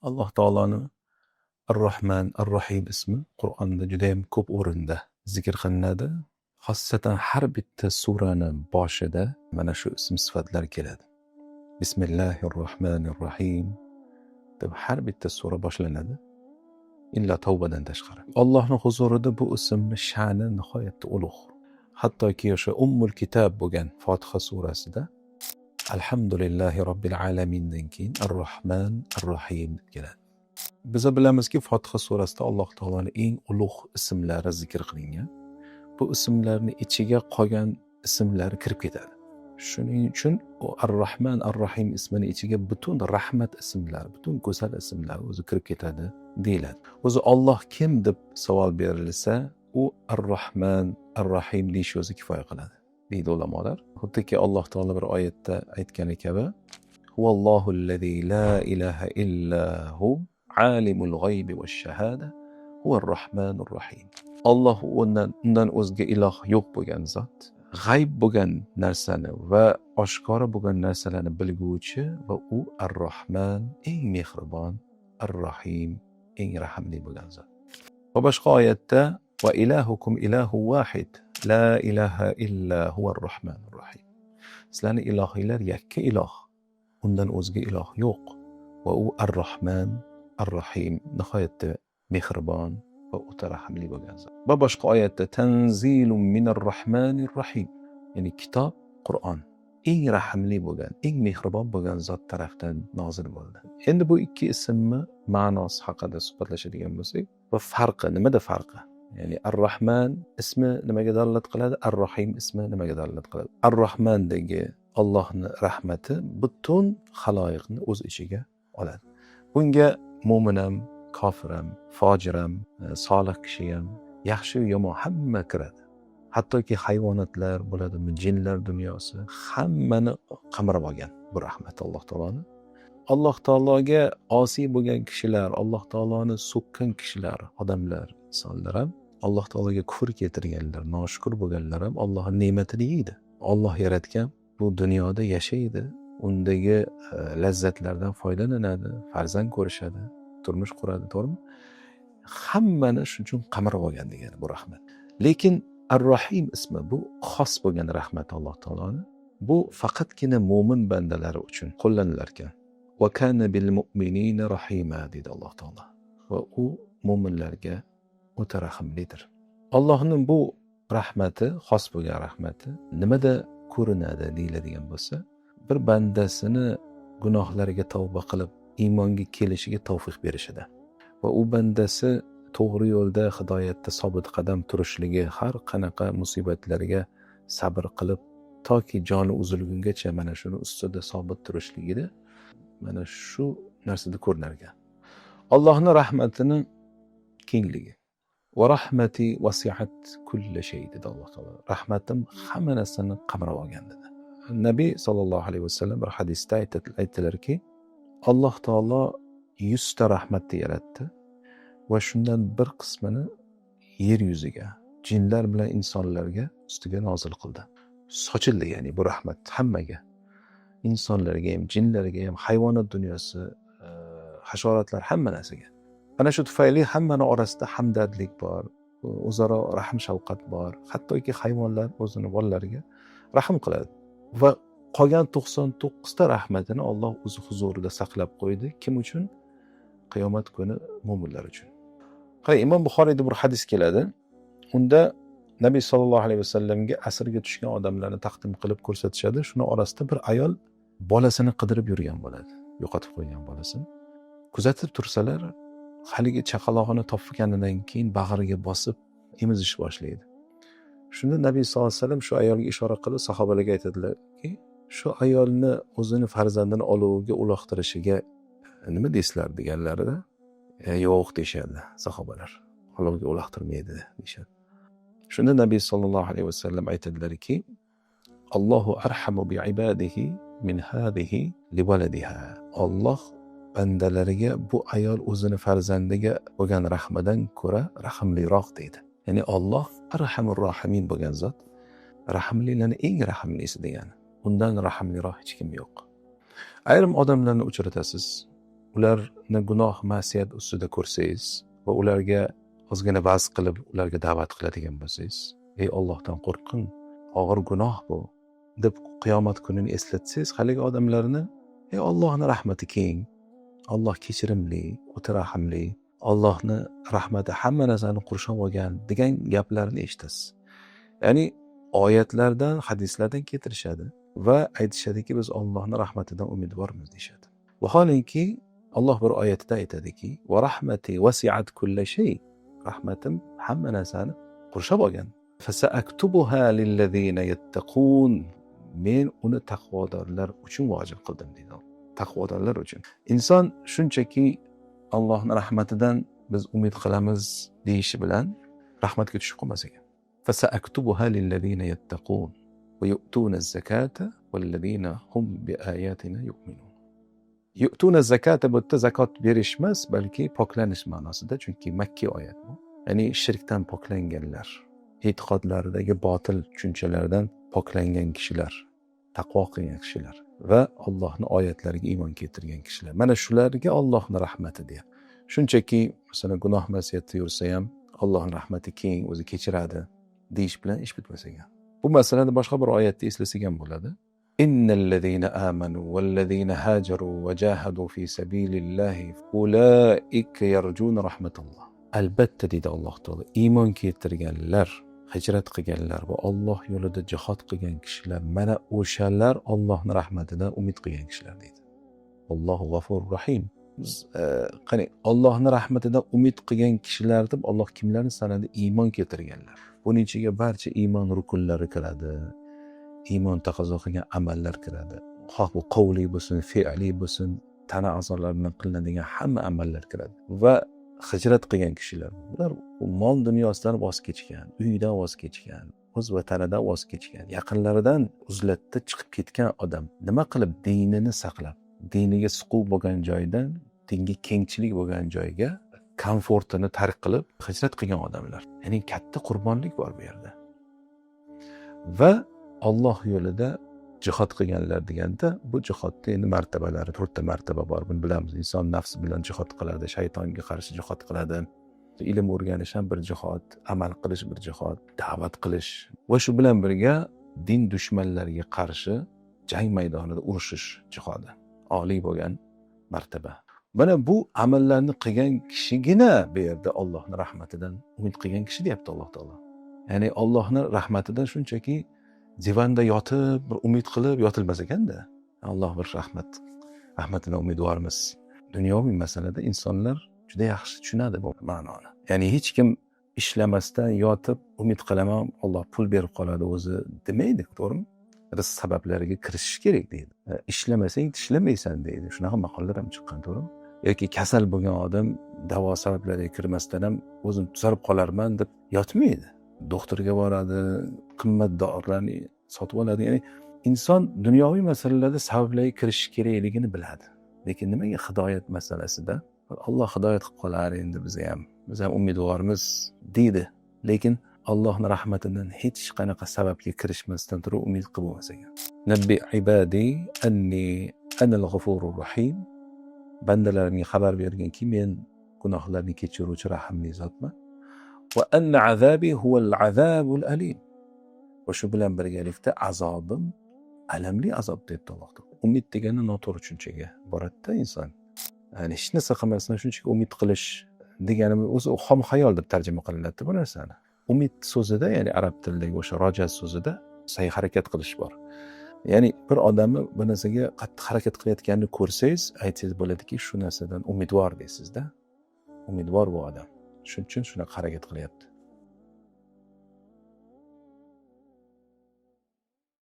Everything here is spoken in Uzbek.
Alloh taoloni Ar-Rahman, Ar-Rahim ismi Qur'onda juda ham ko'p o'rinda zikr qilinadi. Xossatan har bitta surani boshida mana shu ism sifatlar keladi. Bismillahir-Rahmanir-Rahim deb har bitta sura boshlanadi. Illa Tavbadan tashqari. Allohning huzurida bu ismning sha'ni nihoyatda ulug'. Hattoki o'sha Ummul Kitob bo'lgan Fotiha surasida Alhamdulillahi Robbil alamindan keyin Ar-Rahman, Ar-Rahim deb keladi. Biz bilamizki, Fotiha surasida Alloh taolaning eng ulug' ismlari zikr qilingan. Bu ismlarning ichiga qolgan ismlar kirib ketadi. Shuning uchun Ar-Rahman, Ar-Rahim ismining ichiga butun rahmat ismlari, butun go'zal ismlar o'zi kirib ketadi deyiladi. O'zi Alloh kim deb savol berilsa, u Ar-Rahman, Ar-Rahim deyish o'zi kifoya qiladi deydi ulamolar. Xuddiki Alloh taolo bir oyatda aytgani kabi, Huvallohu allazi la ilaha illa hu alimul g'aybi vash shahada huvar-Rahmanur Rahim. Alloh undan o'zga iloh yo'q bo'lgan zot, g'ayb bo'lgan narsani va oshkora bo'lgan narsalarni bilguvchi va u Ar-Rahman, eng mehribon, Ar-Rahim, eng rahimli bo'lgan zot. Va boshqa oyatda va ilahukum ilahu vahid la ilaha illa huvar-Rahmanur Rahim. Sizlarning ilohinglar yakka iloh, undan o'zga iloh yo'q va u Ar-Rahman, Ar-Rahim, nihoyatda mehribon va o'ta rahimli bo'lgan zot. Va boshqa oyatda tanzilun minar-Rahmanir Rahim, ya'ni kitob Qur'on eng rahimli bo'lgan, eng mehribon bo'lgan zot tarafdan nozil bo'ldi. Endi bu ikki ismni ma'nosi haqida suhbatlashadigan bo'lsak, va farqi, nimada farqi? Ya'ni Ar-Rahman ismi nimaga dalolat qiladi? Ar-Rahim ismi nimaga dalolat qiladi? Ar-Rahmandagi Allohning rahmati butun xaloyiqni o'z ichiga oladi. Bunga mo'min ham, kofir ham, fojir ham, solih kishi ham, yaxshi yomon hamma kiradi. Hattoki hayvonotlar bo'ladimi, jinlar dunyosi hammani qamrab olgan bu rahmat Alloh taoloni. Alloh taologa osiy bo'lgan kishilar, Alloh taoloni so'kkan kishilar, odamlar, insonlar ham, Alloh taologa kufr keltirganlar, noshukur bo'lganlar ham Allohning ne'matini yeydi. Alloh yaratgan bu dunyoda yashaydi, undagi lazzatlardan foydalanadi, farzand ko'rishadi, turmush quradi, to'g'rimi? Hammani shuning uchun qamrab olgan degani bu rahmat. Lekin Ar-Rahim ismi bu xos bo'lgan rahmat Alloh taoloni. Bu faqatgina mo'min bandalari uchun qo'llanilar ekan. Va kana bil mu'minina rahima dedi Alloh taolo. Va u mo'minlarga o'ta rahimlidir. Allohning bu rahmati, xos bo'lgan rahmati nimada ko'rinadi deyiladigan bo'lsa, bir bandasini gunohlariga tavba qilib iymonga kelishiga tavfiq berishida va u bandasi to'g'ri yo'lda, hidoyatda sobit qadam turishligi, har qanaqa musibatlarga sabr qilib toki joni uzilgungacha mana shuni ustida sobit turishligida mana shu narsada ko'rinar ekan. Allohning rahmatining kengligi. Va rahmati wasi'at kulli shay dedi Alloh taolo. Rahmatim hamma narsani qamrab olgan dedi. Nabiy sallallohu alayhi vasallam bir hadisda aytdilarki, Alloh taolo 100 ta rahmatni yaratdi va shundan bir qismini yer yuziga, jinlar bilan insonlarga ustiga nozil qildi. Sochildi, ya'ni bu rahmat hammaga. Insonlarga ham, jinlarga ham, hayvonot dunyosi, hasharotlar, hamma narsaga. Ana shu tufayli hammani orasida hamdardlik bor, o'zaro rahm shafqat bor. Hattoki hayvonlar o'zini bolalariga rahm qiladi. Va qolgan 99 ta rahmatini Alloh o'zi huzurida saqlab qo'ydi. Kim uchun? Qiyomat kuni mo'minlar uchun. Imom Buxoriyda bir hadis keladi. Unda Nabiy sallallohu alayhi vasallamga asrga tushgan odamlarni taqdim qilib ko'rsatishadi. Shuni orasida bir ayol bolasini qidirib yurgan bo'ladi. Yo'qotib qo'ygan bolasini. Kuzatib tursalar, haligi chaqalog'ini topganidan keyin bag'riga bosib emizish boshlaydi. Shunda Nabiy sallallohu alayhi vasallam shu ayolga ishora qilib sahobalarga aytadilarki, shu ayolni o'zini farzandini oloviga uloqtirishiga nima deysizlar deganlarida, yo'q deyshadi sahobalar. Olovga uloqtirmaydi deyshadi. Shunda Nabiy sallallohu alayhi vasallam aytadilarki, Allohu arhamu bi ibadihi min hadihi li waladiha. Alloh bandalariga bu ayol o'zini farzandiga bo'lgan rahmidan ko'ra rahimliroq deydi. Ya'ni Alloh Arhamur Rohimin bo'lgan zot, rahimlilarning eng rahimlisi degani. Undan rahimliroq hech kim yo'q. Ayrim odamlarni uchratasiz, ularni gunoh ma'siyat ustida ko'rsangiz va ularga ozgina va'z qilib ularga da'vat qiladigan bo'lsangiz, ey Allohdan qo'rqing, og'ir gunoh bu deb qiyomat kunini eslatsangiz, haligi odamlarni ey Allohning rahmati keng, Alloh kechirimli, o'ta rahimli, Allohning rahmati hamma narsani qurshab olgan degan gaplarni eshitasiz. Ya'ni oyatlardan, hadislardan keltirishadi va aytishadiki, biz Allohning rahmatidan umidvormiz deyshadi. Vaholanki Alloh bir oyatida aytadiki, va rahmati wasi'at kulli shay. Rahmatim hamma narsani qurshab olgan. Fasa'aktubuha lillazina yattaqun. Men uni taqvodorlar uchun vojib qildim deydi. Taqvodorlar uchun. Inson shunchaki Allohning rahmatidan biz umid qilamiz deyishi bilan rahmatga tushib qolmas ekan. Fasa'aktubuha lillazina yattaqun va yu'tuna az-zakata wallazina hum biayatina yu'minun. Yu'tuna az-zakata bu yerda zakot berish emas, balki poklanish ma'nosida, chunki makki oyat bu. Ya'ni shirkdan poklanganlar, e'tiqodlaridagi botil tushunchalardan poklangan kishilar, taqvo qilgan kishilar va Allohning oyatlariga iymon keltirgan kishilar. Mana shularga Allohning rahmati deyapti. Shunchaki masalan gunoh ma'siyatda yursa ham Allohning rahmati keng, o'zi kechiradi deyish bilan ish bitmas ekan. Bu masalani boshqa bir oyatda eslasak ham bo'ladi. Innallazina amanu wallazina hajaru wa jahadu fi sabilillahi ulaika yarjuna rahmatalloh. Albatta deydi Alloh taolo, iymon keltirganlar, hijrat qilganlar va Alloh yo'lida jihad qilgan kishilar, mana o'shalar Allohning rahmatidan umid qilgan kishilar deydi. Allohu g'afurur rahim. Qani Allohning rahmatidan umid qilgan kishilar deb Alloh kimlarni sanadi? Iymon keltirganlar. Buning ichiga barcha iymon rukunlari kiradi. Iymon taqozo qilgan amallar kiradi. Xoh bu qavli bo'lsin, fe'li bo'lsin, tana a'zolaridan qilinadigan hamma amallar kiradi. Va hijrat qilgan kishilar. Ular mol dunyosidan voz kechgan, uyidan voz kechgan, o'z vatanidan voz kechgan, yaqinlaridan uzlatda chiqib ketgan odam nima qilib dinini saqlab, diniga siquv bo'lgan joydan dinga kengchilik bo'lgan joyga komfortini tark qilib hijrat qilgan odamlar. Ya'ni katta qurbonlik bor bu yerda. Va Alloh yo'lida jihad qilganlar deganda, bu jihodda endi martabalari, 4 ta martaba bor. Buni bilamiz. Inson nafsi bilan jihad qiladi, shaytonga qarshi jihad qiladi. Ilm o'rganish ham bir jihad, amal qilish bir jihad, da'vat qilish va shu bilan birga din dushmanlariga qarshi jang maydonida urushish jihodi. Oliy bo'lgan martaba. Mana bu amallarni qilgan kishigina bu yerda Allohning rahmatidan umid qilgan kishi deyapti Alloh taolo. Ya'ni Allohning rahmatidan shunchaki divanda yotib bir umid qilib yotilmas ekanda. Alloh bir rahmatidan umidvormiz. Dunyoviy masalada insonlar juda yaxshi tushunadi bu ma'noni. Ya'ni hech kim ishlamasdan yotib umid qilaman Alloh pul berib qoladi o'zi demaydi, to'g'rimi? Rizq sabablariga kirishish kerak deydi. Ishlamasang tishlamaysan deydi. Shunaqa maqollar ham chiqqan, to'g'rimi? Yoki kasal bo'lgan odam davo sabablariga kirmasdan ham o'zim tuzalib qolarman deb yotmaydi. Doktorga boradi, qimmat dorilarni sotib oladi. Ya'ni inson dunyoviy masalalarda sabablarga kirish kerakligini biladi. Lekin nimaga hidoyat masalasida Alloh hidoyat qilib qolar endi biz ham umidvormiz deydi. Lekin Allohning rahmatidan hech qanaqa sababga kirishmasdan turib umid qilib bo'lmas ekan. Nabbi ibadi anni anal g'afurur rahim. Bandalarimga xabar berganki, men gunohlarni kechiruvchi rahimli zotman. Va anna azabi huval azabul alim. Va shu bilan birgalikda azobim alamli azob debdi Alloh taolo. Umid degani noto'g'ri tushunchaga boradi-da inson. Ya'ni hech narsa qilmasdan shunchaki umid qilish degani o'zi xom xayol deb tarjima qilinadi bu narsani. Umid so'zida, ya'ni arab tilidagi o'sha roja so'zida sa'y harakat qilish bor. Ya'ni bir odamni bir narsaga qattiq harakat qilayotganini ko'rsangiz, aytsangiz bo'ladiki, shu narsadan umidvor deysizda. Umidvor bu odam. Shuning uchun shunaqa harakat qilyapti.